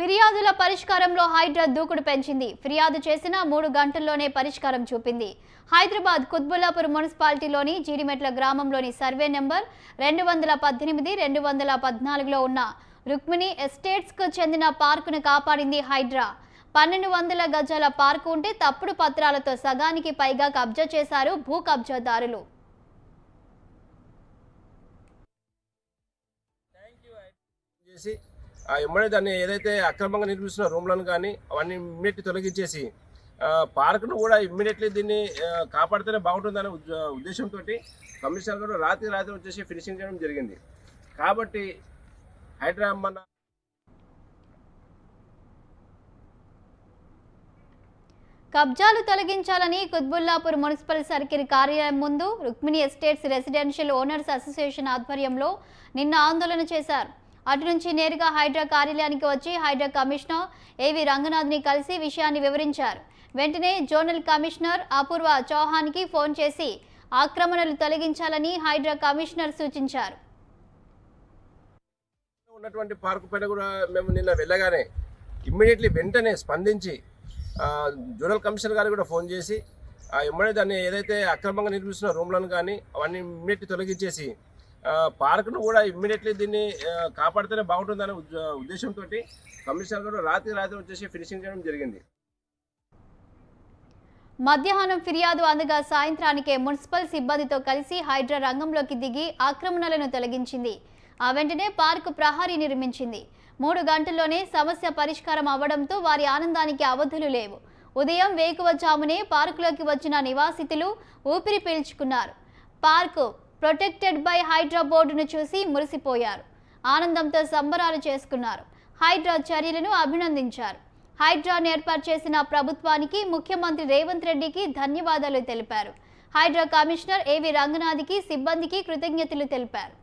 ఫిర్యాదుల పరిష్కారంలో హైడ్రా దూకుడు పెంచింది. ఫిర్యాదు చేసిన 3 గంటల్లోనే పరిష్కారం చూపింది. హైదరాబాద్ కుత్బుల్లాపూర్ మున్సిపాలిటీలోని జీడిమెట్ల గ్రామంలోని సర్వే నెంబర్ 218, 214లో ఉన్న రుక్మిణి ఎస్టేట్స్కు చెందిన పార్కును కాపాడింది హైడ్రా. 1200 గజాల పార్కు ఉంటే తప్పుడు పత్రాలతో సగానికి పైగా కబ్జా చేశారు భూ కబ్జాదారులు. ఎమ్మడే దాన్ని ఏదైతే అక్రమంగా నిర్మిస్తున్న రూమ్లను కానీ అవన్నీ ఇమ్మీడియట్లీ తొలగించేసి పార్కును కూడా ఇమ్మీడియట్లీ దీన్ని కాపాడితేనే బాగుంటుందనే ఉద్దేశంతో కమిషనర్ గారు రాత్రి వచ్చేసి ఫినిషింగ్ చేయడం జరిగింది. కాబట్టి హైదరాబాద్ కబ్జాలు తొలగించాలని కుత్బుల్లాపూర్ మున్సిపల్ సర్కిల్ కార్యాలయం ముందు Rukmini estates residential owners association ఆధ్వర్యంలో నిన్న ఆందోళన చేశారు. అటు నుంచి నేరుగా హైడ్రా కార్యాలయానికి వచ్చి హైడ్రా కమిషనర్ ఏవి రంగనాథ్ని కలిసి విషయాన్ని వివరించారు. వెంటనే జోనల్ కమిషనర్ అపూర్వ చౌహాన్కి ఫోన్ చేసి ఆక్రమణలు తొలగించాలని హైడ్రా కమిషనర్ సూచించారు. ఉన్నటువంటి పార్కు పైన కూడా మేము నిన్న వెళ్ళగానే ఇమ్మీడియట్లీ వెంటనే స్పందించి జోనల్ కమిషనర్ గారికి కూడా ఫోన్ చేసి ఎమ్మడే దాన్ని ఏదైతే అక్రమంగా నిర్మిస్తున్న రూమ్లను కానీ అవన్నీ ఇమ్మీడియట్లీ తొలగించేసి పార్కును కూడా ఇమ్మీడియట్లీ దీన్ని కాపాడితేనే బాగుంటుందనే ఉద్దేశంతో కమిషనర్ గారు రాత్రి వచ్చేసి ఫినిషింగ్ చేయడం జరిగింది. మధ్యాహ్నం ఫిర్యాదు అందగా సాయంత్రానికే మున్సిపల్ సిబ్బందితో కలిసి హైడ్రా రంగంలోకి దిగి ఆక్రమణలను తొలగించింది. ఆ వెంటనే పార్కు ప్రహరీ నిర్మించింది. 3 గంటల్లోనే సమస్య పరిష్కారం అవ్వడంతో వారి ఆనందానికి అవధులు లేవు. ఉదయం వేకువజామునే పార్కులోకి వచ్చిన నివాసితులు ఊపిరి పీల్చుకున్నారు. పార్కు ప్రొటెక్టెడ్ బై హైడ్రా బోర్డును చూసి మురిసిపోయారు. ఆనందంతో సంబరాలు చేసుకున్నారు. హైడ్రా చర్యలను అభినందించారు. హైడ్రాను ఏర్పాటు చేసిన ప్రభుత్వానికి ముఖ్యమంత్రి రేవంత్ రెడ్డికి ధన్యవాదాలు తెలిపారు. హైడ్రా కమిషనర్ ఏవి రంగనాథ్కి సిబ్బందికి కృతజ్ఞతలు తెలిపారు.